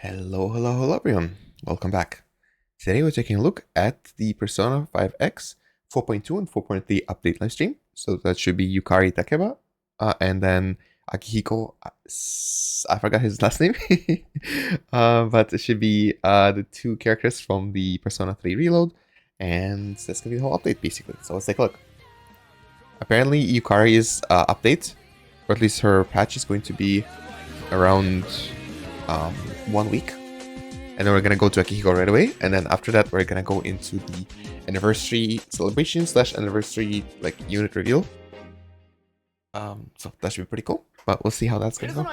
Hello everyone. Welcome back. Today we're taking a look at the Persona 5X 4.2 and 4.3 update livestream. So that should be Yukari Takeba, and then Akihiko, I forgot his last name, but it should be the two characters from the Persona 3 Reload, and that's going to be the whole update basically. So let's take a look. Apparently Yukari's update, or at least her patch, is going to be around 1 week, and then we're gonna go to Akihiko right away, and then after that we're gonna go into the anniversary celebration / anniversary like unit reveal. So that should be pretty cool, but we'll see how that's gonna go.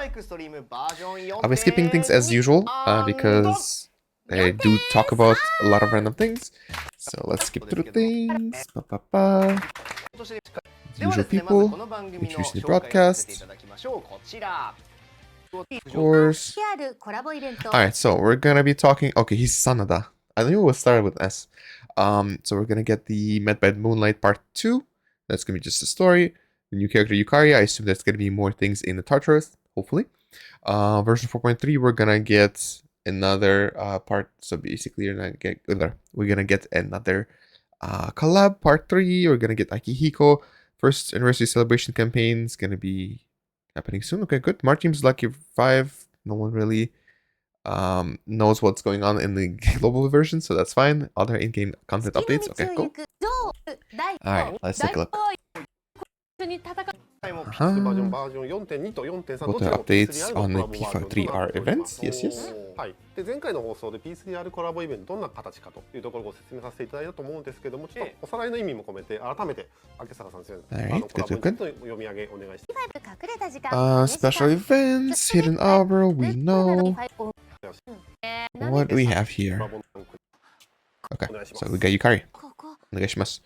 I'll be skipping things as usual because they do talk about a lot of random things, so let's skip through things. Usual people, introducing the broadcast. Of course. Alright, so we're gonna be talking. Okay, he's Sanada. I knew it was started with S. So we're gonna get the Met by Moonlight Part 2. That's gonna be just a story. The new character Yukari. I assume there's gonna be more things in the Tartarus, hopefully. Version 4.3, we're gonna get another part. So basically, we're gonna get another collab Part 3. We're gonna get Akihiko. First anniversary celebration campaign is gonna be happening soon. Okay, good. Martin's Lucky 5. No one really knows what's going on in the global version, so that's fine. Other in-game content updates. Okay, cool. Alright, let's take a look. What are updates on the P5 events? Yes. で前回の放送で P3R コラボイベントどんな形かというところをご説明させていただいたと思うんですけども、ちょっとおさらいの意味も込めて改めて秋坂さん先生のコラボイベントの読み上げお願いします。 Special events, hidden arbor, we know. What do we have here? Okay, so we got Yukari. Onegaishimasu.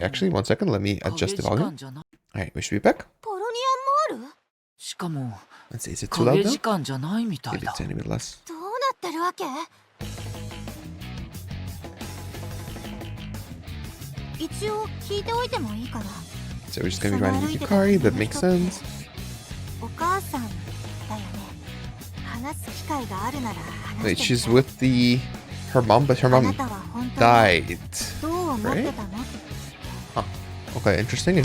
Actually, 1 second, let me adjust the volume. Alright, we should be back. Let's see, is it too loud now? Maybe it's a little bit less. So we're just gonna be running with Yukari, that makes sense. Wait, she's with her mom, but her mom died, right? Huh. Okay, interesting.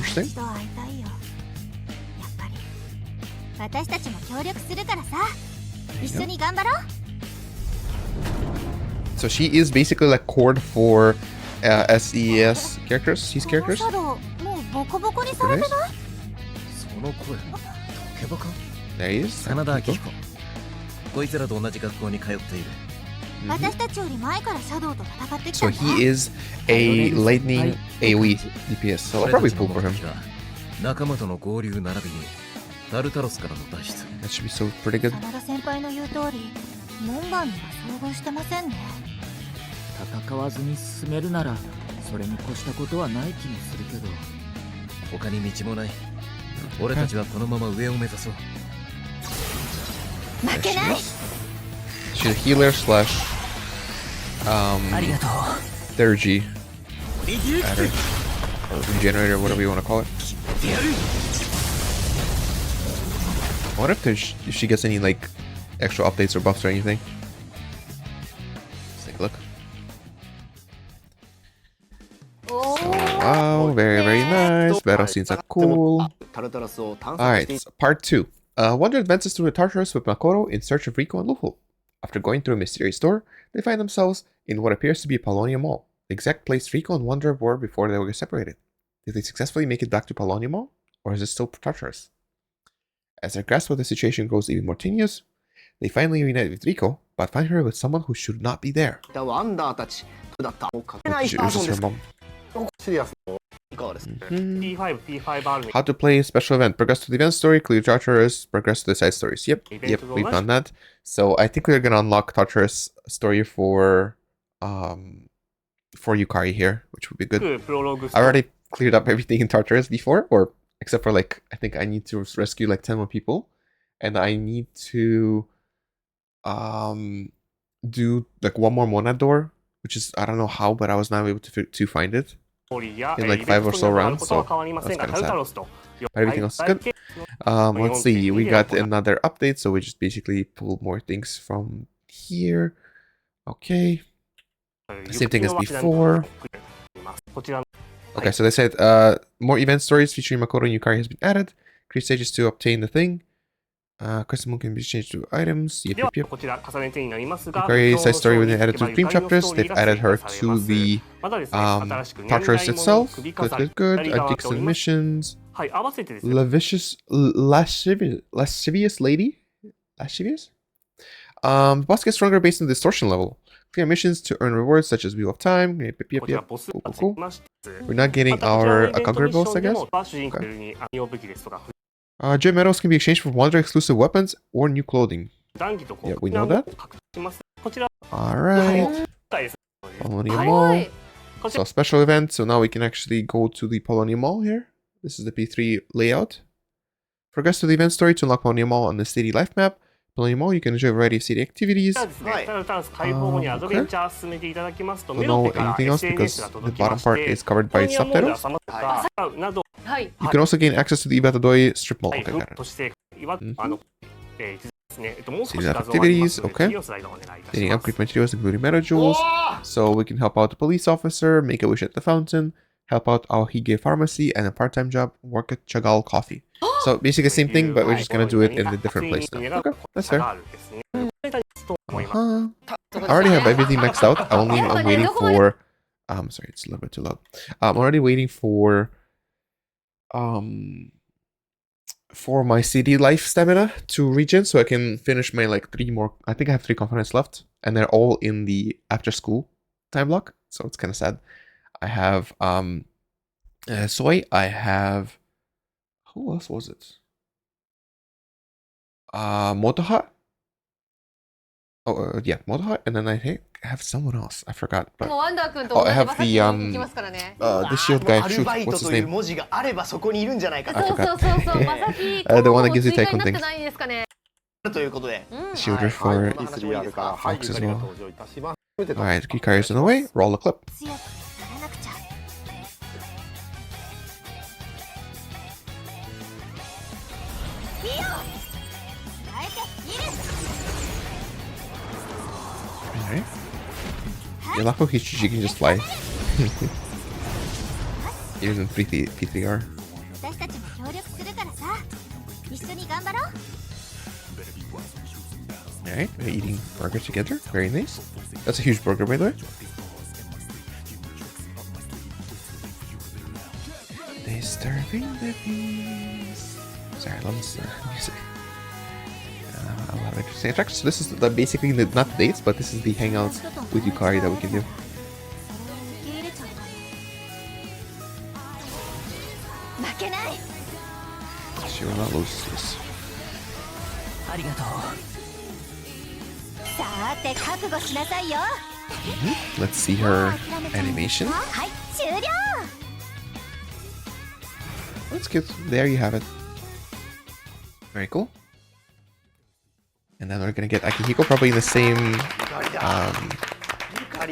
So she is basically like cord for SES characters, these characters. Nice. There he is. So he is a lightning AoE DPS, so I'll probably pull for him. That should be so pretty good. She's a healer / Thergy adder, or regenerator, whatever you want to call it. What if she gets any like extra updates or buffs or anything? Let's take a look. So, wow, very nice. Battle scenes are cool. Alright, so part 2. Wander advances through the Tartarus with Makoto in search of Riko and Luffy. After going through a mysterious door, they find themselves in what appears to be a Paulownia Mall, the exact place Riko and Wander were before they were separated. Did they successfully make it back to Paulownia Mall, or is it still Tartarus? As their grasp of the situation grows even more tenuous, they finally reunite with Riko, but find her with someone who should not be there. Her mom. How to play special event. Progress to the event story, clear Tartarus, progress to the side stories. Yep, we've done that. So I think we're gonna unlock Tartarus story for Yukari here, which would be good. I already cleared up everything in Tartarus before, or except for like I think I need to rescue like 10 more people, and I need to do like one more Monad door, which is I don't know how, but I was not able to find it in like 5 or so rounds, so that's kind of sad. but everything else is good. Let's see, we got another update, so we just basically pulled more things from here. Okay. Same thing as before. Okay, so they said more event stories featuring Makoto and Yukari has been added. Create stages to obtain the thing. Custom can be changed to items. Yep. Yukari's side story within added to the dream chapters. They've added her to the Tartarus itself. Good. Addiction missions. Lascivious lady? Lascivious? The boss gets stronger based on the distortion level. Clear missions to earn rewards such as Wheel of Time. Yep. Cool. We're not getting our Conqueror boss, I guess. Okay. Gem medals can be exchanged for Wanderer exclusive weapons or new clothing. Yeah, we know that. Alright. Polonia Mall. So special event, so now we can actually go to the Polonia Mall here. This is the P3 layout. Progress to the event story to unlock Polonia Mall on the city life map. Polonia Mall, you can enjoy a variety of city activities. Okay. Don't know anything else because the bottom part is covered by subtitles. You can also gain access to the Ibatadoi strip mall. Okay, got it. City activities, okay. Getting upgrade materials including meta jewels. So we can help out the police officer, make a wish at the fountain, help out Aohige Pharmacy, and a part-time job, work at Chagall Coffee. So basically the same thing, but we're just gonna do it in a different place now. Okay, that's fair. I already have everything maxed out. I'm waiting for... sorry, it's a little bit too loud. I'm already waiting for my city life stamina to regen, so I can finish my like 3 more. I think I have 3 components left, and they're all in the after school time block, so it's kind of sad. I have Soy. I have, who else was it? Motoha. Oh yeah, Motoha, and then I think I have someone else. I forgot. But I have the shield guy. Shoot, what's his name? I forgot. The one that gives you Taikon things. Shielder for Fox as well. Alright, Yukari's on the way. Roll the clip. Alright. You're lucky she can just fly. Even in P3R. Alright, we're eating burger together. Very nice. That's a huge burger, by the way. Disturbing the peace. Sorry, I love this music. A lot of interesting attractions. So this is basically not the dates, but this is the hangouts with Yukari that we can do. She will not lose this. Let's see her animation. That's good. There you have it. Very cool. And then we're gonna get Akihiko probably in the same.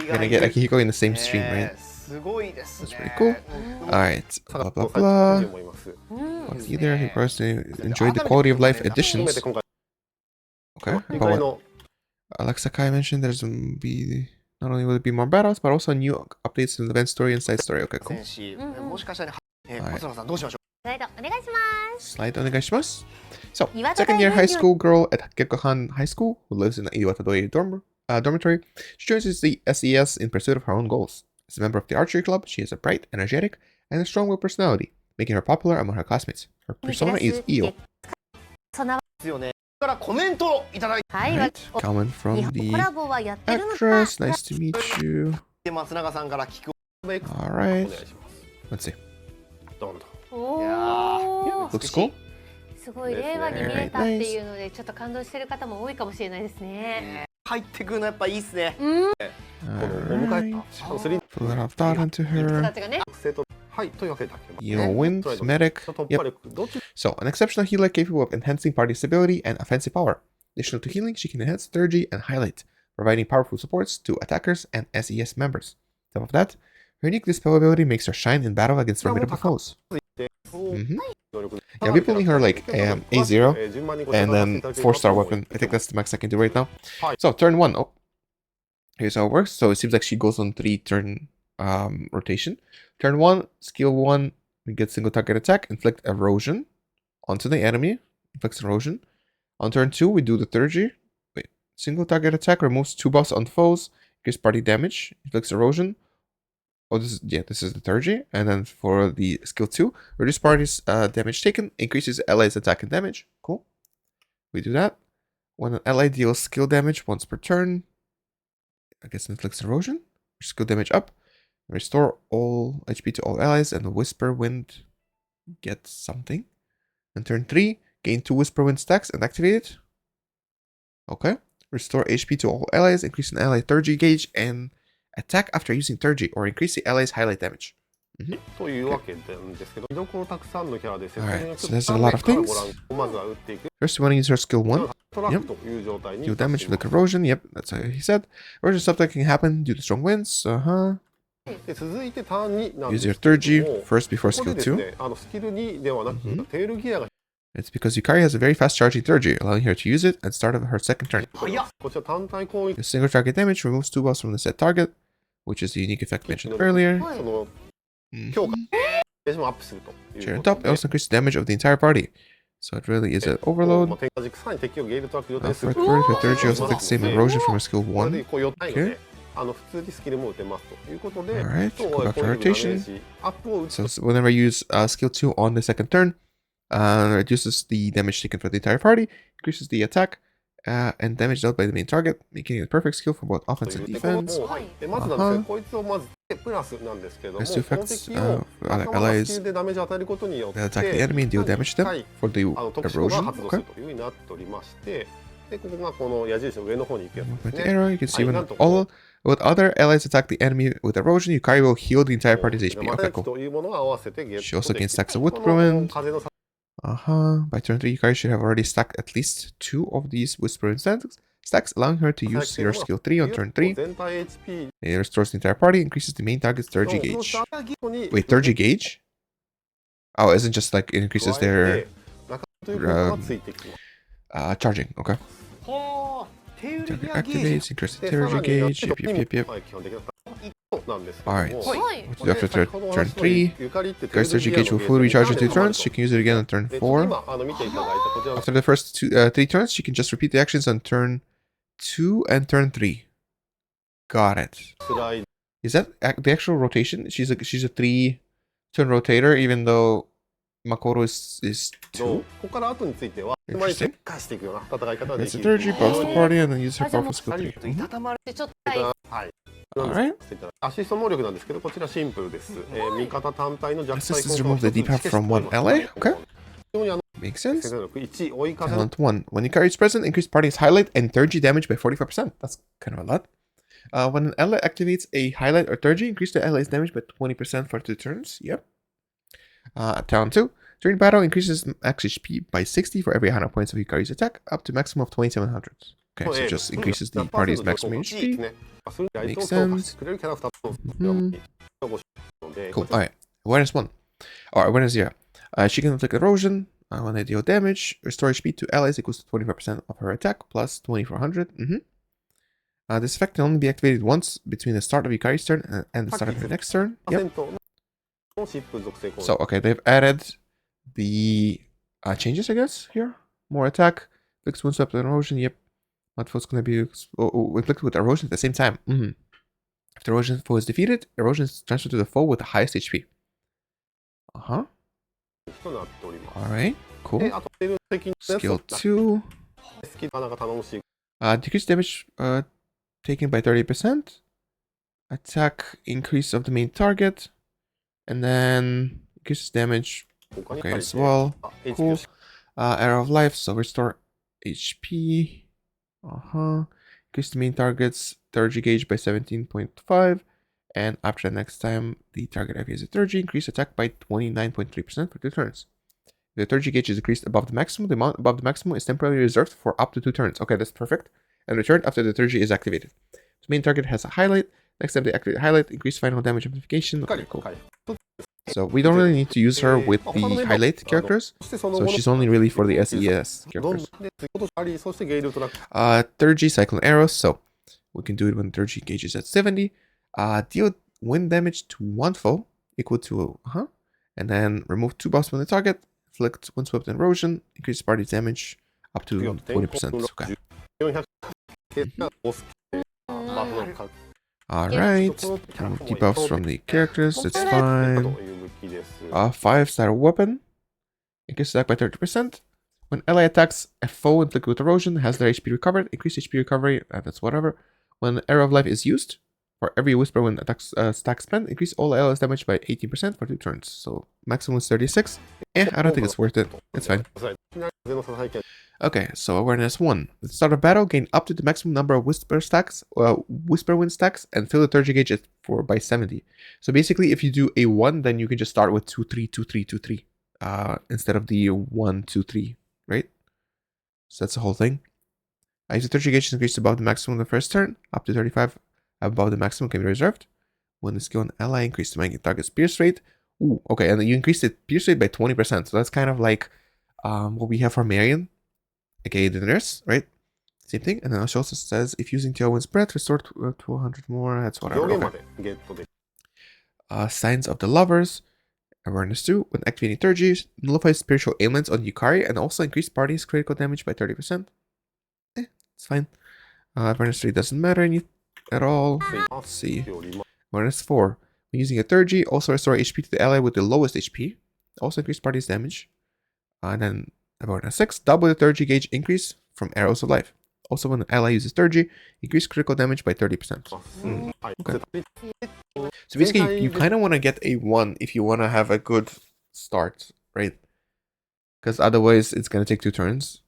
We're gonna get Akihiko in the same stream, right? That's pretty cool. Alright, blah blah blah. What's either? He personally enjoyed the quality of life additions. Okay. But what Alexa Kai mentioned, there's gonna be not only will it be more battles, but also new updates in the event story and side story. Okay, cool. Slide onegaishimasu. So, second year high school girl at Gekkohan High School who lives in the Iwatadoi dormitory. She joins the SES in pursuit of her own goals. As a member of the archery club, she has a bright, energetic, and a strong-willed personality, making her popular among her classmates. Her persona is Io. Right. Comment from the actress. Nice to meet you. Alright. Let's see. Yeah, looks cool. すごい令和に見えたっていうのでちょっと感動してる方も多いかもしれないですね。入ってくるのやっぱいいですね。Put a lot of thought into her. Yo wins, medic. Yep. So, an exceptional healer capable of enhancing party stability and offensive power. Additional to healing, she can enhance liturgy and highlight, providing powerful supports to attackers and SES members. On top of that, her unique dispel ability makes her shine in battle against formidable foes. Yeah, we're pulling her like A0 and then 4-star weapon. I think that's the max I can do right now. So turn 1. Oh, here's how it works. So it seems like she goes on 3-turn rotation. Turn 1, skill 1, we get single target attack, inflict erosion onto the enemy. Inflicts erosion. On turn 2, we do the Theurgy. Wait, single target attack removes 2 buffs on foes, gives party damage, inflicts erosion. Oh, this is the Theurgy. And then for the skill 2, reduce party's damage taken, increases allies attack and damage. Cool. We do that. When an ally deals skill damage once per turn, I guess inflicts erosion. Skill damage up. Restore all HP to all allies, and the Whisper Wind gets something. And turn 3, gain 2 Whisper Wind stacks and activate it. Okay. Restore HP to all allies, increase an ally Theurgy gauge, and attack after using Theurgy, or increase the allies' highlight damage. Alright, so there's a lot of things. First, you want to use her skill 1. Yep. Deal damage with the corrosion. Yep, that's how he said. Erosion stuff that can happen due to strong winds. Use your Theurgy first before skill 2. It's because Yukari has a very fast charging Theurgy, allowing her to use it at the start of her second turn. The single target damage removes 2 buffs from the set target, which is the unique effect mentioned earlier. Share on top, it also increases the damage of the entire party. So it really is an overload. For Theurgy also takes the same erosion from her skill 1. Okay. Alright, go back to rotation. So whenever you use skill 2 on the second turn, reduces the damage taken for the entire party, increases the attack and damage dealt by the main target, making it a perfect skill for both offense and defense. There's 2 effects. Allies that attack the enemy and deal damage to them for the erosion. Okay. With the arrow, you can see when with other allies attack the enemy with erosion, Yukari will heal the entire party's HP. Okay, cool. She also gains stacks of Whisper Wind. By turn 3, Yukari should have already stacked at least 2 of these Whisper Wind stacks, allowing her to use your skill 3 on turn 3. It restores the entire party, increases the main target's Theurgy gauge. Wait, Theurgy gauge? Oh, isn't just like it increases their charging. Okay. Target activates, increases the Theurgy gauge. Yep. Alright. After turn 3, Yukari's Theurgy gauge will fully recharge in 2 turns. She can use it again on turn 4. After the first 3 turns, she can just repeat the actions on turn 2 and turn 3. Got it. Is that the actual rotation? She's a 3-turn rotator, even though Makoto is 2. Interesting. That's the Theurgy, bounce the party, and then use her powerful skill 3. Alright. Assist is remove the debuff from one ally. Okay. Makes sense. Talent 1. When Yukari is present, increase party's highlight and Theurgy damage by 45%. That's kind of a lot. When an ally activates a highlight or Theurgy, increase the ally's damage by 20% for 2 turns. Yep. Talent 2. During battle, increases max HP by 60 for every 100 points of Yukari's attack, up to maximum of 2700. Okay, so it just increases the party's maximum HP. Makes sense. Cool. Alright. Awareness 1. Or awareness 0. She can inflict erosion when they deal damage. Restore HP to allies equals to 25% of her attack plus 2400. This effect can only be activated once between the start of Yukari's turn and the start of her next turn. Yep. So, okay, they've added the changes, I guess, here. More attack. Inflicts wounds up and erosion. Yep. What foe's gonna be inflicted with erosion at the same time. After erosion foe is defeated, erosion is transferred to the foe with the highest HP. Alright, cool. Skill 2. Decrease damage taken by 30%. Attack increase of the main target. And then increases damage. Okay, as well. Cool. Arrow of Life, so restore HP. Increase the main target's Theurgy gauge by 17.5. And after the next time the target activates a Theurgy, increase attack by 29.3% for 2 turns. The Theurgy gauge is decreased above the maximum. The amount above the maximum is temporarily reserved for up to 2 turns. Okay, that's perfect. And returned after the Theurgy is activated. The main target has a highlight. Next time they activate a highlight, increase final damage amplification. Okay, cool. So we don't really need to use her with the highlight characters. So she's only really for the SES characters. Third G Cyclone Arrows. So we can do it when third G gauge is at 70. Deal wind damage to one foe equal to and then remove 2 buffs from the target. Inflict windswept erosion. Increase party damage up to 20%. Okay. Alright, remove debuffs from the characters, that's fine. 5-star weapon, increase attack by 30%. When ally attacks a foe inflicted with erosion, has their HP recovered, increase HP recovery, that's whatever. When Arrow of Life is used, for every Whisper when attacks stack spent, increase all allies damage by 18% for 2 turns. So maximum is 36. I don't think it's worth it, it's fine. Okay, so awareness 1. At the start of battle, gain up to the maximum number of Whisper Wind stacks, and fill the third gauge by 70. So basically, if you do a 1, then you can just start with 2, 3, 2, 3, 2, 3, instead of the 1, 2, 3, right? So that's the whole thing. If the third gauge is increased above the maximum on the first turn, up to 35 above the maximum can be reserved. When the skill on ally increase the main target's pierce rate. Ooh, okay, and then you increase the pierce rate by 20%. So that's kind of like what we have for Marion, aka the nurse, right? Same thing. And then she also says, if using Tailwind Spread, restore to 100 more. That's whatever. Okay. Signs of the Lovers. Awareness 2. When activating third G, nullify spiritual ailments on Yukari and also increase party's critical damage by 30%. It's fine. Awareness 3 doesn't matter at all. Let's see. Awareness 4. When using a third G, also restore HP to the ally with the lowest HP. Also increase party's damage. And then awareness 6. Double the third G gauge increase from Arrows of Life. Also when the ally uses third G, increase critical damage by 30%. Okay. So basically, you kind of want to get a 1 if you want to have a good start, right? Because otherwise, it's going to take 2 turns.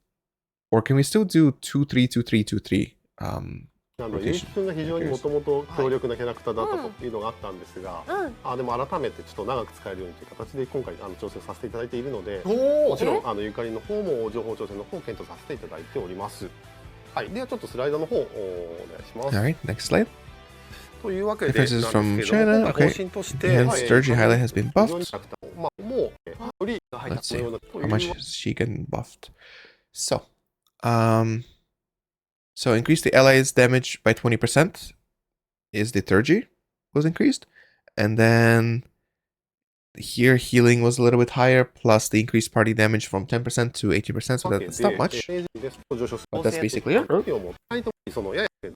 Or can we still do 2, 3, 2, 3, 2, 3? ゆうきくんが非常にもともと強力なキャラクターだったというのがあったんですが、でも改めてちょっと長く使えるようにという形で今回挑戦させていただいているので、もちろんゆかりの方も情報調整の方を検討させていただいております。はい、ではちょっとスライドの方お願いします。Alright, next slide. というわけで、Differences from China. Okay. Hence, Sturgy highlight has been buffed. Let's see how much she can buffed. So increase the allies' damage by 20% is the third G was increased. And then here healing was a little bit higher, plus the increased party damage from 10% to 18%, so that's not much. But that's basically it.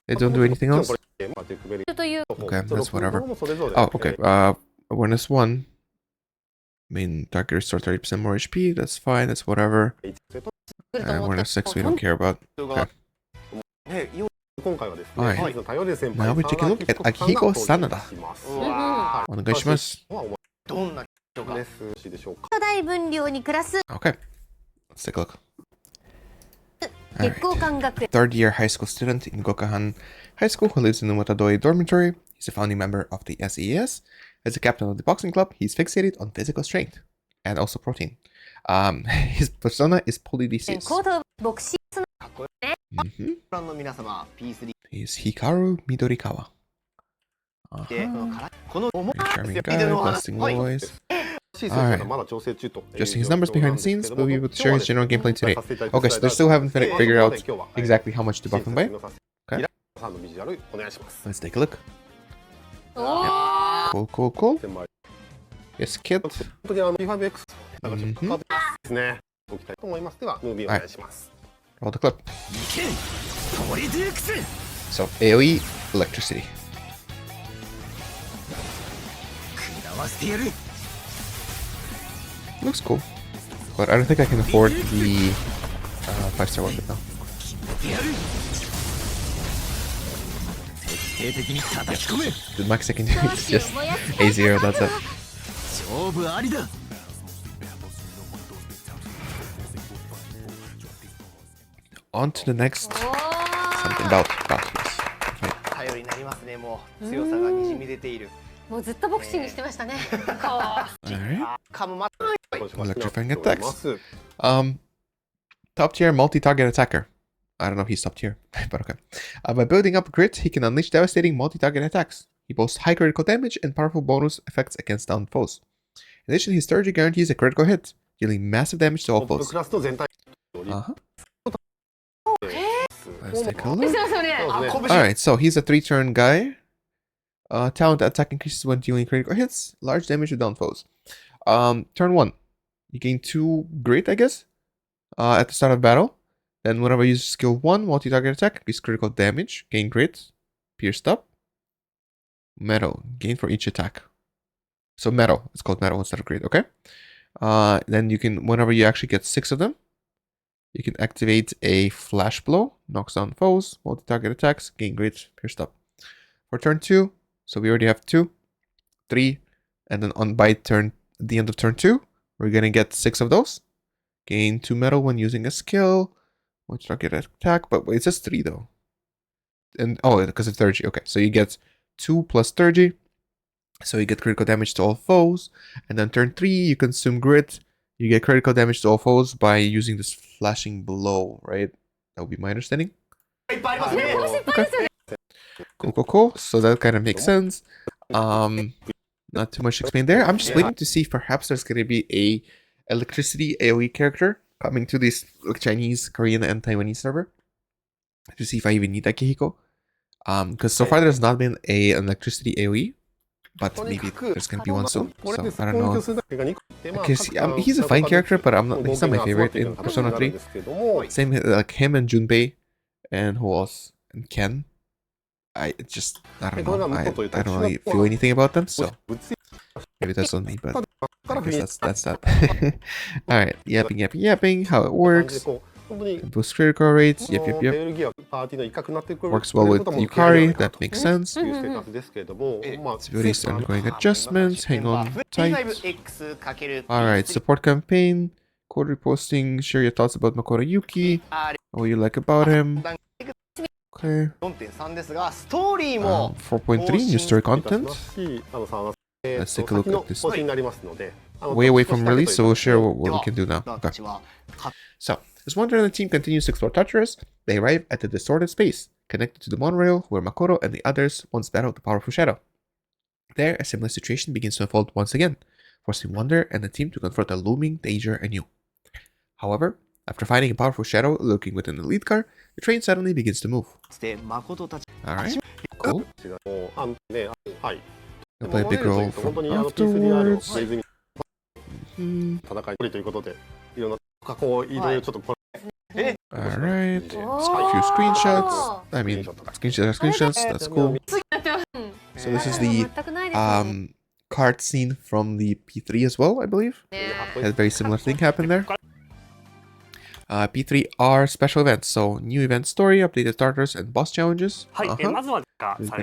They don't do anything else? Okay, that's whatever. Oh, okay. Awareness 1. Main target restore 30% more HP, that's fine, that's whatever. And awareness 6 we don't care about. Okay. Alright, now we're taking a look at Akihiko Sanada. Okay, let's take a look. Alright. Third year high school student in Gokahan High School who lives in the Watadoi dormitory. He's a founding member of the SES. As a captain of the boxing club, he's fixated on physical strength and also protein. His persona is Polydices. He's Hikaru Midorikawa. Charming guy, blasting voice. Alright. Adjusting his numbers behind the scenes, we'll be able to share his general gameplay today. Okay, so they still haven't figured out exactly how much to buff him by. Okay. Let's take a look. Yeah. Cool. Yes, kid. Alright. Roll the clip. So, AoE, electricity. Looks cool. But I don't think I can afford the 5-star weapon now. The max I can do is just A0, that's it. On to the next. Something about this. Electrifying attacks. Top tier multi-target attacker. I don't know if he's top tier, but okay. By building up grit, he can unleash devastating multi-target attacks. He boasts high critical damage and powerful bonus effects against downed foes. In addition, his Sturgy guarantees a critical hit, dealing massive damage to all トップ foes. クラスの全体 Uh-huh. え Let's take a ー、 look. ですよそれ。あ、拳。 Alright, so he's a 3-turn guy. Talent attack increases when dealing critical hits, large damage to down foes. Turn 1. You gain 2 grit, I guess, at the start of battle. Then whenever you use skill 1, multi-target attack, increase critical damage, gain grit, pierced up, metal, gain for each attack. So metal, it's called metal instead of grit, okay? Then you can, whenever you actually get 6 of them, you can activate a flash blow, knocks down foes, multi-target attacks, gain grit, pierced up. For turn 2, so we already have 2, 3, and then on by turn, at the end of turn 2, we're gonna get 6 of those. Gain 2 metal when using a skill, multi-target attack, but it says 3 though. And oh, because of Thurgy. Okay, so you get 2 plus Thurgy, so you get critical damage to all foes. And then turn 3, you consume grit. You get critical damage to all foes by using this flashing blow, right? That would be my understanding. Okay. Cool. So that kind of makes sense. Not too much to explain there. I'm just waiting to see if perhaps there's going to be a electricity AoE character coming to this Chinese, Korean, and Taiwanese server to see if I even need Akihiko. Because so far there's not been an electricity AoE, but maybe there's gonna be one soon. So I don't know. Because he's a fine character, but he's not my favorite in Persona 3. Same like him and Junpei, and who else? And Ken. I don't know. I don't really feel anything about them, so maybe that's on me, but I guess that's that. Alright, yapping, how it works. Boost critical rates, yep. Works well with Yukari, that makes sense. Abilities undergoing adjustments, hang on tight. Alright, support campaign, code reposting, share your thoughts about Makoto Yuki, what you like about him. Okay. 4.3 new story content. Let's take a look at this. Way away from release, so we'll share what we can do now. Okay. So, as Wonder and the team continues to explore Tartarus, they arrive at the distorted space, connected to the monorail where Makoto and the others once battled the powerful shadow. There, a similar situation begins to unfold once again, forcing Wonder and the team to confront a looming danger anew. However, after finding a powerful shadow lurking within the lead car, the train suddenly begins to move. Alright, cool. They'll play a big role from afterwards. Alright, a few screenshots. I mean, screenshots, that's cool. So this is the card scene from the P3 as well, I believe. Had a very similar thing happen there. P3 are special events, so new event story, updated starters, and boss challenges. We're gonna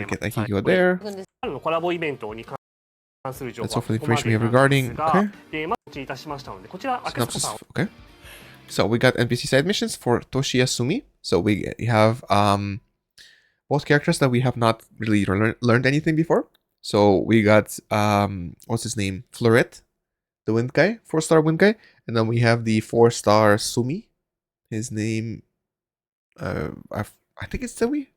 get Akihiko there. That's all for the information we have regarding. Okay. Synopsis. Okay. So we got NPC side missions for Toshiya Sumi. So we have both characters that we have not really learned anything before. So we got what's his name? Fleurette, the wind guy, 4-star wind guy, and then we have the 4-star Sumi. His name, I think it's Sumi.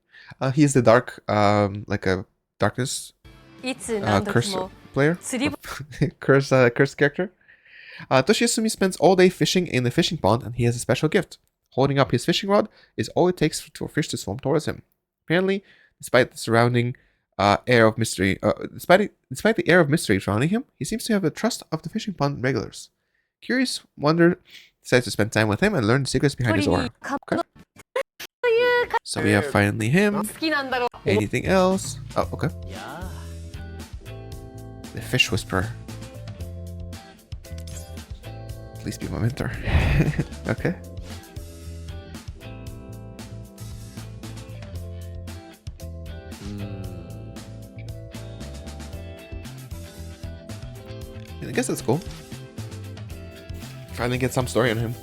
He is the dark, like a darkness curse player, curse character. Toshiya Sumi spends all day fishing in the fishing pond, and he has a special gift. Holding up his fishing rod is all it takes for a fish to swim towards him. Apparently, despite the surrounding air of mystery, despite the air of mystery surrounding him, he seems to have the trust of the fishing pond regulars. Curious Wonder decides to spend time with him and learn the secrets behind his aura. Okay. So we have finally him. Anything else? Oh, okay. The fish whisperer. Please be my mentor. Okay. I guess that's cool. Finally get some story on him.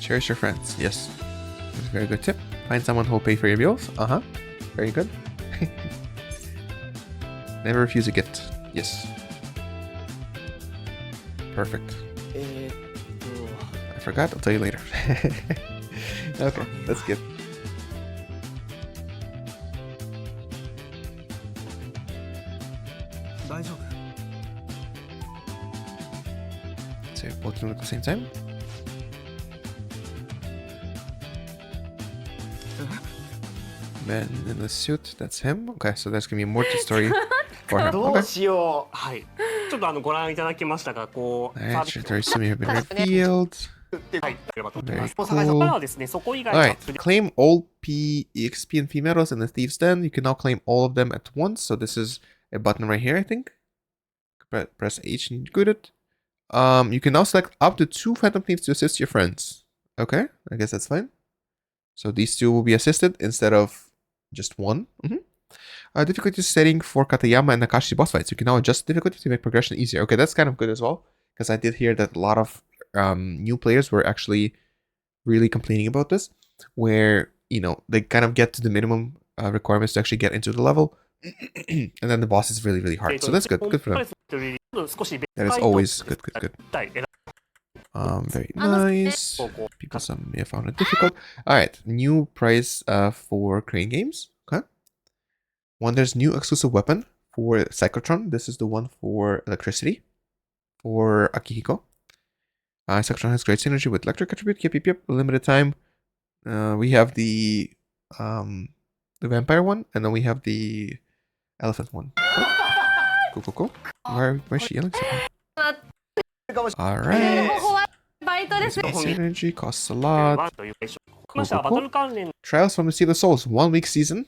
Cherish your friends. Yes. That's a very good tip. Find someone who will pay for your bills. Very good. Never refuse a gift. Yes. Perfect. I forgot. I'll tell you later. Okay, that's good. So both of them at the same time. Man in the suit, that's him. Okay, so there's gonna be more to story for him. どう Okay. しよう。はい。ちょっとご覧いただきましたが、こう。 Alright, Shitari Sumi have been revealed. はい。ればと思い Very ます。そこからは cool. ですね、そこ以外は Alright, claim all P, EXP, and P medals in the Thieves' Den. You can now claim all of them at once. So this is a button right here, I think. Press H and include it. You can now select up to 2 Phantom Thieves to assist your friends. Okay, I guess that's fine. So these 2 will be assisted instead of just 1. Difficulty setting for Katayama and Nakashi boss fights. You can now adjust difficulty to make progression easier. Okay, that's kind of good as well. Because I did hear that a lot of new players were actually really complaining about this. Where, you know, they kind of get to the minimum requirements to actually get into the level. And then the boss is really, really hard. So that's good. Good for them. That is always good. Very nice. People some may have found it difficult. Alright, new price for crane games. Okay. One, there's new exclusive weapon for Cyclotron. This is the one for electricity. For Akihiko. Cyclotron has great synergy with electric attribute. Yep. Limited time. We have the vampire one, and then we have the elephant one. Cool. Why is she yelling something? Alright. Synergy costs a lot. Cool. Trials from the Seal of Souls, 1 week season.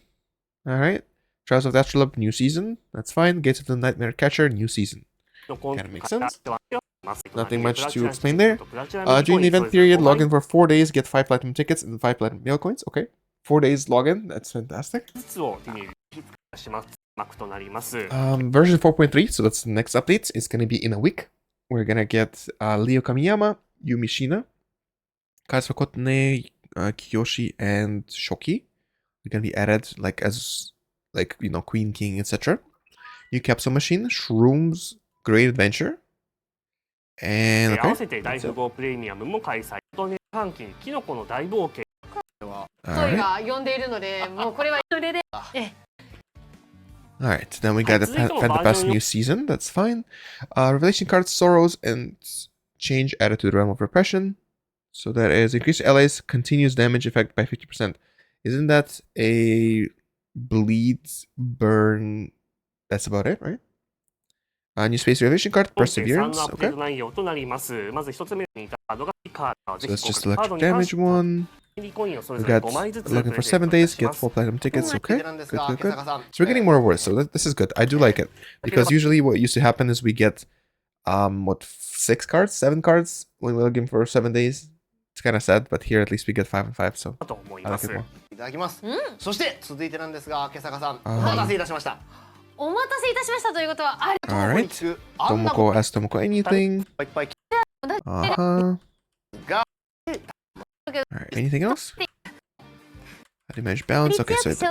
Alright. Trials of the Astrolabe, new season. That's fine. Gates of the Nightmare Catcher, new season. Kinda makes sense. Nothing much to explain there. During the event period, log in for 4 days, get 5 platinum tickets and 5 platinum mail coins. Okay. 4 days login, that's fantastic. Version 4.3, so that's the next update. It's gonna be in a week. We're gonna get Leo Kamiyama, Yumi Shina, Kazuo Kotane, Kiyoshi, and Shoki. They're gonna be added as you know, Queen, King, etc. New capsule machine, Shrooms, Great Adventure. And okay. Alright, then we got the Fantapass new season, that's fine. Revelation cards, Sorrows, and Change added to the Realm of Repression. So that is increase allies continuous damage effect by 50%. Isn't that a bleed, burn? That's about it, right? New space revelation card, Perseverance, okay. So it's just electric damage one. We got looking for 7 days, get 4 platinum tickets, okay. Good. So we're getting more rewards, so this is good. I do like it. Because usually what used to happen is we get, 6 cards, 7 cards when we're looking for 7 days. It's kind of sad, but here at least we get 5 and 5, so I like it more. いただきます。そして続いてなんですが、今朝さん、お待たせいたしました。お待たせいたしましたということは、Alright. Tomoko asked Tomoko anything. Alright, anything else? How do you manage balance? Okay, so that's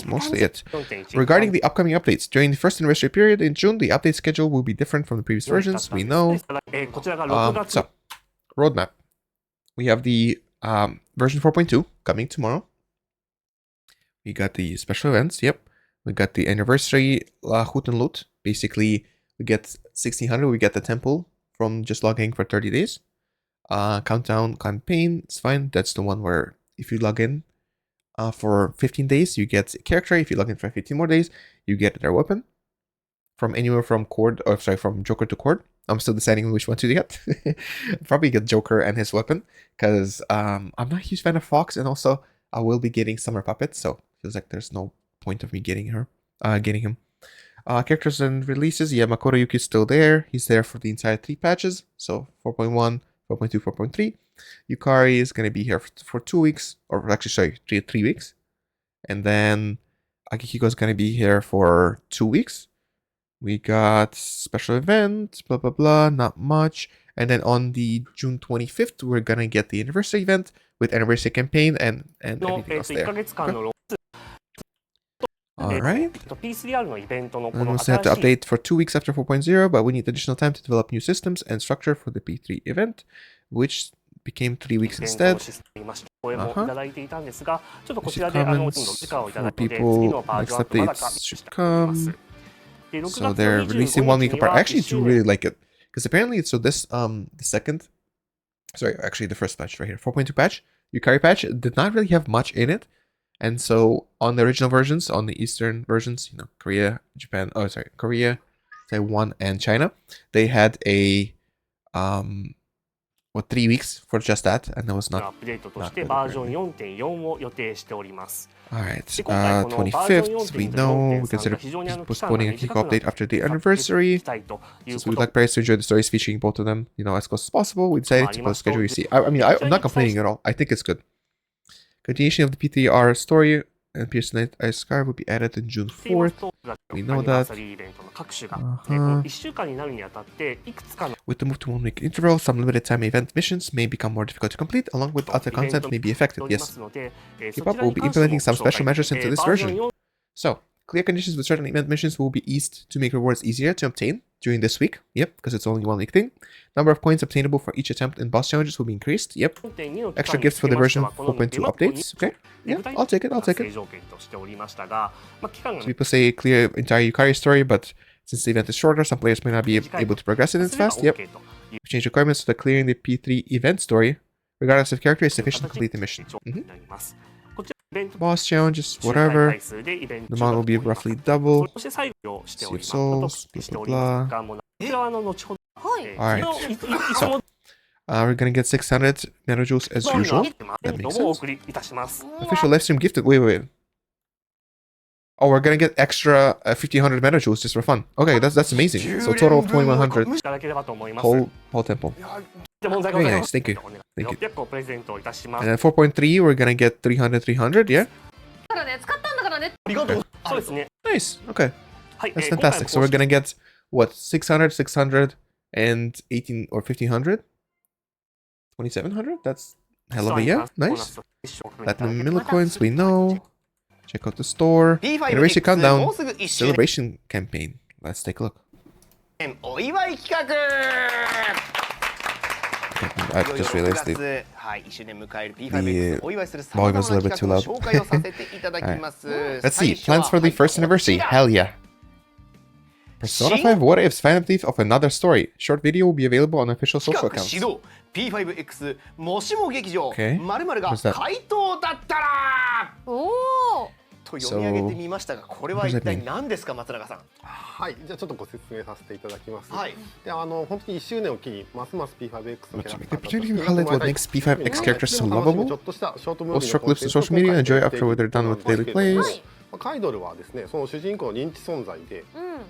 mostly it. Regarding the upcoming updates, during the first anniversary period in June, the update schedule will be different from the previous versions. We know. So, roadmap. We have the version 4.2 coming tomorrow. We got the special events. Yep. We got the anniversary Hoot and Loot. Basically, we get 1600. We get the temple from just logging for 30 days. Countdown campaign. It's fine. That's the one where if you log in for 15 days, you get a character. If you log in for 15 more days, you get their weapon. From anywhere from from Joker to Cord. I'm still deciding which one to get. Probably get Joker and his weapon, because I'm not a huge fan of Fox, and also I will be getting Summer Puppet, so feels like there's no point of me getting him. Characters and releases. Yeah, Makoto Yuki's still there. He's there for the entire 3 patches. So 4.1, 4.2, 4.3. Yukari is going to be here for 2 weeks, or actually, sorry, 3 weeks. And then Akihiko is going to be here for 2 weeks. We got special event, blah, blah, blah, not much. And then on the June 25th, we're going to get the anniversary event with anniversary campaign and everything else there. Okay. Alright. We also have to update for 2 weeks after 4.0, but we need additional time to develop new systems and structure for the P3 event, which became 3 weeks instead. Comments for people. Next updates should come. So they're releasing 1 week apart. I actually do really like it. Because apparently, so this, the first patch right here, 4.2 patch, Yukari patch, did not really have much in it. And so on the original versions, on the Eastern versions, you know, Korea, Japan, Korea, Taiwan, and China, they had a, 3 weeks for just that, and that was not really great. Alright, 25th, we know, we consider postponing Akihiko update after the anniversary. Since we would like players to enjoy the stories featuring both of them, you know, as close as possible, we decided to post schedule. You see, I'm not complaining at all. I think it's good. Continuation of the P3R story and Pearson Night Ice Scar will be added on June 4th. We know that. With the move to 1 week interval, some limited time event missions may become more difficult to complete, along with other content may be affected. Yes. Keep up, we'll be implementing some special measures into this version. So, clear conditions with certain event missions will be eased to make rewards easier to obtain during this week. Yep, because it's only 1 week thing. Number of coins obtainable for each attempt in boss challenges will be increased. Yep. Extra gifts for the version 4.2 updates. Okay. Yeah, I'll take it. So people say clear entire Yukari story, but since the event is shorter, some players may not be able to progress it as fast. Yep. We change requirements so that clearing the P3 event story, regardless of character, is sufficient to complete the mission. Boss challenges, whatever. The amount will be roughly double. Sea of Souls, blah blah blah. Alright. So, we're gonna get 600 nanojoules as usual. That makes sense. Official livestream gifted. Wait. Oh, we're gonna get extra 1500 nanojoules just for fun. Okay, that's amazing. So total of 2100. Whole temple. Very nice. Thank you. And then 4.3, we're gonna get 300. Yeah. Okay. Nice. Okay. That's fantastic. So we're gonna get what, 600, and 18 or 1500, 2700. That's hell of a year. Nice. Platinum millicoins, we know. Check out the store. Anniversary countdown celebration campaign. Let's take a look. I just realized the volume is a little bit too loud. Alright. Let's see. Plans for the first anniversary. Hell yeah. Persona 5 What Ifs Fan Thief of Another Story. Short video will be available on official social accounts. P5X もしも劇場 Okay. 〇〇が What's that? 回答だったらおと読み上げてみましたが、これは一体何ですか、松永さん。はい、じゃあちょっとご説明させていただきます。はい。で、本当に1周年を機にますます P5X のキャラクター Opportunity to highlight what makes P5X characters so lovable. ちょっとしたショートムー Post short clips to social media and enjoy after they're done with daily plays. カイドルはですね、その主人公の認知存在で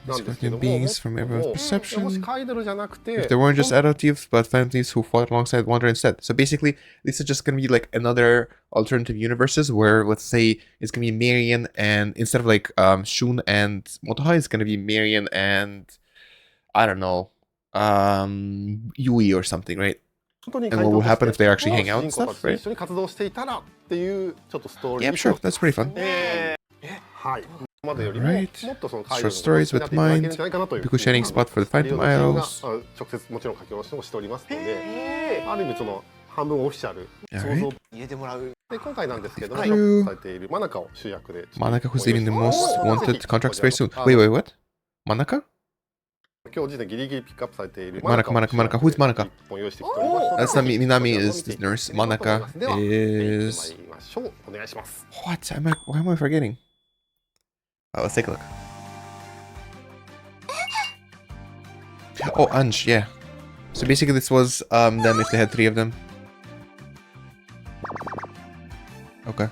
なんですけども、 beings from everyone's perception. もしカイドルじゃなくて、 If they weren't just adult thieves, but fan thieves who fought alongside Wander instead. So basically, this is just gonna be like another alternative universes where, let's say, it's gonna be Marion and instead of like Shun and Motoha, it's gonna be Marion and I don't know, Yui or something, right? And what will happen if they actually hang out and stuff, right? 一緒に活動していたらっていうちょっとストーリー。 Yeah, sure, that's pretty fun. はい。までよりも Right. もっとその Short stories with mind. Because sharing spot for the Phantom Idols. 直接もちろん書き下ろしもしておりますので、ある意味その半分オフィシャル想像入れてもらう。で今回なんですけども、 True. されているマナカを主役で。 Manaka who's leaving the most wanted contracts very soon. Wait, what? Manaka? 今日時点ギリギリピックアップされている Manaka. Who's Manaka? を用意してきております。 That's not Minami is the nurse. Manaka is... お願いします。 What? Why am I forgetting? Oh, let's take a look. Oh, Anj, yeah. So basically this was them if they had 3 of them. Okay.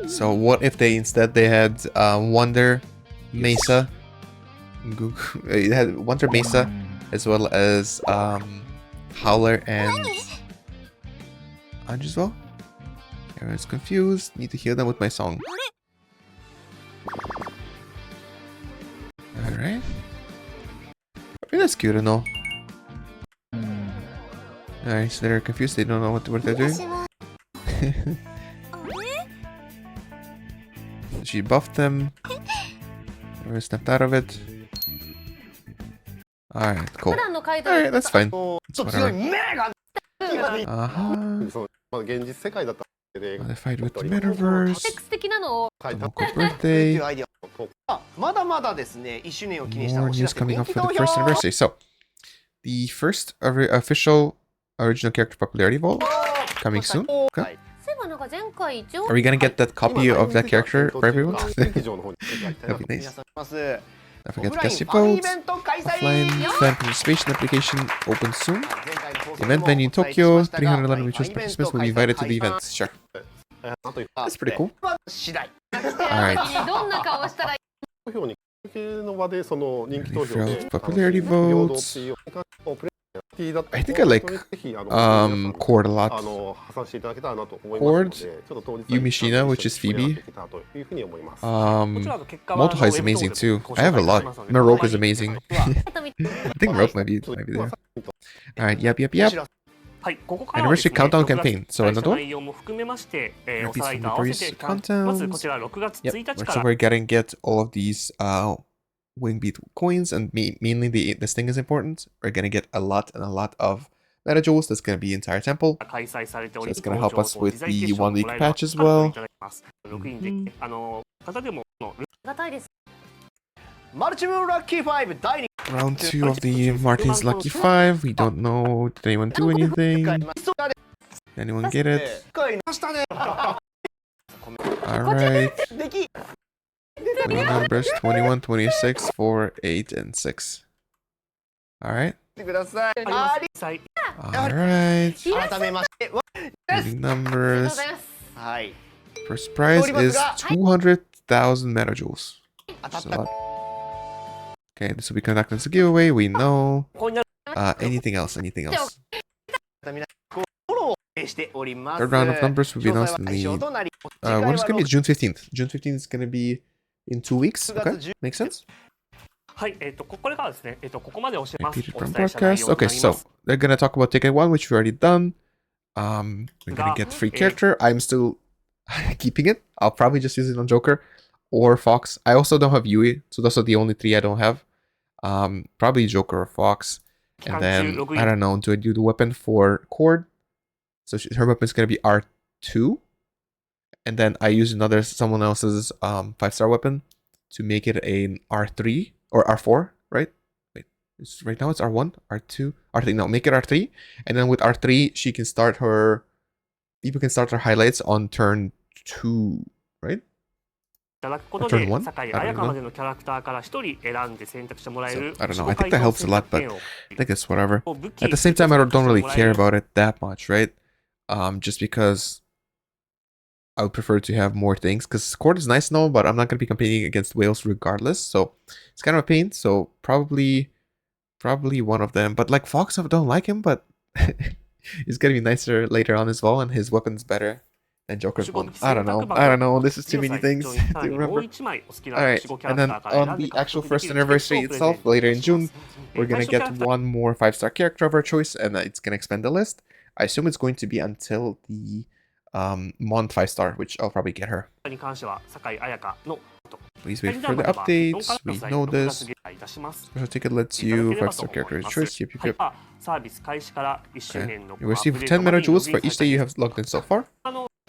So what if they instead they had Wonder, Mesa, it had Wonder, Mesa, as well as Howler and Anj as well? Everyone's confused. Need to heal them with my song. Alright. I think that's cute and all. Alright, so they're confused. They don't know what they're doing. She buffed them. Or snapped out of it. Alright, cool. Alright, that's fine. It's whatever. その現実世界だった Modified with the metaverse. テクス的なのを Tomoko っていう birthday. アイデア。まだまだですね、1周年を記念した More お知 news らせ coming 人 up 気 for 投 the first 票 anniversary. So, the first official original character popularity vote coming soon. Okay. そういえばなんか前回上 Are we gonna get that copy of that character for everyone? 劇場の方に行きたい That'd be 皆 nice. さんいます。 Don't forget オフ to ライン cast フ your ァンイ votes. ベント開催 Offline fan participation application opens soon. 前回の放送でも Event venue in お伝えし Tokyo. ましたが 311 mutual participants will be invited to the event. Sure. あと That's pretty cool. 次第 Alright. どんな顔したらいい投票にの場でその人気投票 Referrals, で popularity 平等 votes. っていうプレイだった I think I like ぜひ皆さん Cord a lot. 破産していただけたらなと思いますので、ちょっと当日 Yumishina, which is Phoebe. というふうに思います。 Motohai is amazing too. I have a lot. Merope is amazing. I think Rope might be there. Alright, yep. はい、ここからはですね Anniversary countdown 6月 campaign. So 開 another 催 one? 内容も含めまして、お Repeat さらい some と合わせ memories, てまず contents. こちら6月 Yep, 1日 so から we're gonna get all of these Wingbeat coins, and mainly this thing is important. We're gonna get a lot of meta jewels. That's gonna be entire temple. 開催されており So it's gonna help us with the 自在決勝 1 week をもらえる patch as カードを well. いただきますログインできて方でもがたいです。マルチムラッキー5第 Round 2 of the Martin's Lucky 5. We don't know. Did anyone do anything? 2 Anyone get it? 回ましたね Alright. でき Any numbers 21, 26, 4, 8, and 6. Alright. てくださいあありります。 Alright. 改めまして Any ありがとう numbers. ございます。はい First prize is 200,000 meta jewels. 当たっ That's a た lot. Okay, this will be conducted as a giveaway. We know. ここになる Anything else? Anything else? 皆さんフォローをしております Third round of numbers will be 詳 announced 細は in 対象 the. となり When is it 次 gonna 回 be? June 15th. June 15th is gonna be in 2 weeks. は Okay, 6月 makes sense. はいこれからですねここまで教えます Repeated お from 伝えした内 broadcast. 容にな Okay, り so ます they're gonna talk about ticket 1, which we already done. We're gonna get free character. I'm still keeping it. I'll probably just use it on Joker or Fox. I also don't have Yui, so those are the only 3 I don't have. Probably Joker or Fox. And then I don't know. Do I do the weapon for Cord? So her weapon is gonna be R2, and then I use someone else's 5-star weapon to make it an R3 or R4, right? Wait, right now it's R1, R2, R3. No, make it R3, and then with R3 she can start her. People can start her highlights on turn 2, right? いただくこと Turn で one? 酒井 I don't 彩香 know. までのキャラクターから1人選んで選択してもらえる So, I don't know. I think that helps a lot, but I think it's whatever. 武器 At the same time, I don't really care about it that much, right? Just because I would prefer to have more things. Because Cord is nice now, but I'm not going to be competing against Wales regardless. So it's kind of a pain. So probably one of them. But like Fox, I don't like him, but he's going to be nicer later on as well. And his weapon's better than Joker's one. I don't know. This is too many things to remember. Alright, and then on the actual first anniversary itself, later in June, we're gonna get one more 5-star character of our choice, and it's gonna expand the list. I assume it's going to be until the Mont 5-star, which I'll probably get her. に関しては酒井彩香の Please wait for the updates. We know this. Special ticket lets you 5-star character of choice. Yep. サービス開始から1周 Okay. 年の You receive 10 meta jewels for each day you have logged in so far.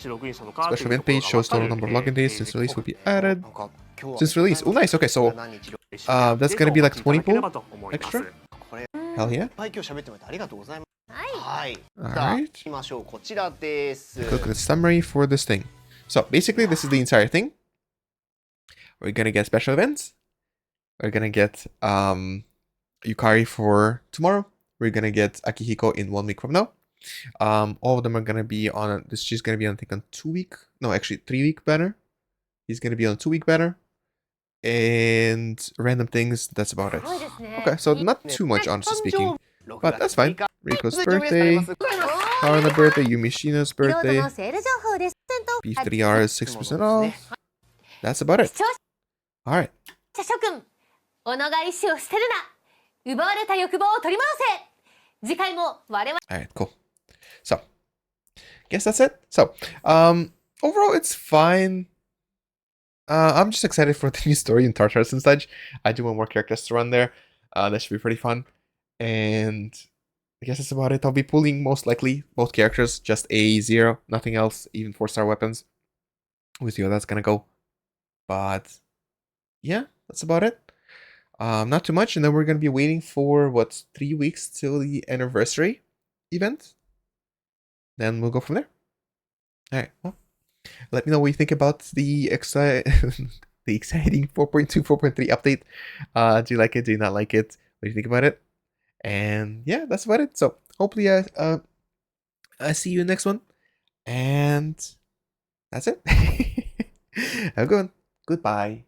ログイン者のカード Special event page shows total number of login days since release will be added. なんか今日は Since release. Oh, nice. Okay, so 何日 that's gonna be like 20 いただければと思います extra? これいっ Hell yeah. ぱい今日喋ってもらってありがとうございますはい。はいさあ Alright. 行きましょうこちらです Look at the summary for this thing. So basically, this is the entire thing. We're gonna get special events. We're gonna get Yukari for tomorrow. We're gonna get Akihiko in 1 week from now. All of them are gonna be on this. She's gonna be on, I think, on 2-week. No, actually 3-week banner. He's gonna be on 2-week banner. And random things. That's about it. すごいですね。 Okay, so not too much, honestly speaking. 6 But that's 月 fine. 6日 Rico's 続いておめでとうござい birthday. ます Harlan's birthday. Yumishina's いろいろ birthday. のセール情報です。Beef 3R is 6% off. That's about 視 it. 聴 Alright. 者諸君、己が意志を捨てるな。奪われた欲望を取り戻せ。次回も我々 Alright, cool. So, guess that's it. So, overall, it's fine. I'm just excited for the new story in Tartarus and such. I do want more characters to run there. That should be pretty fun. And I guess that's about it. I'll be pulling most likely both characters, just a 0, nothing else, even 4-star weapons. We'll see how that's gonna go. But yeah, that's about it. Not too much, and then we're gonna be waiting for 3 weeks till the anniversary event. Then we'll go from there. All right. Well, let me know what you think about the the exciting 4.2 4.3 update. Do you like it? Do you not like it? What do you think about it? And yeah, that's about it. So hopefully I see you in the next one. And that's it. Have a good one. Goodbye.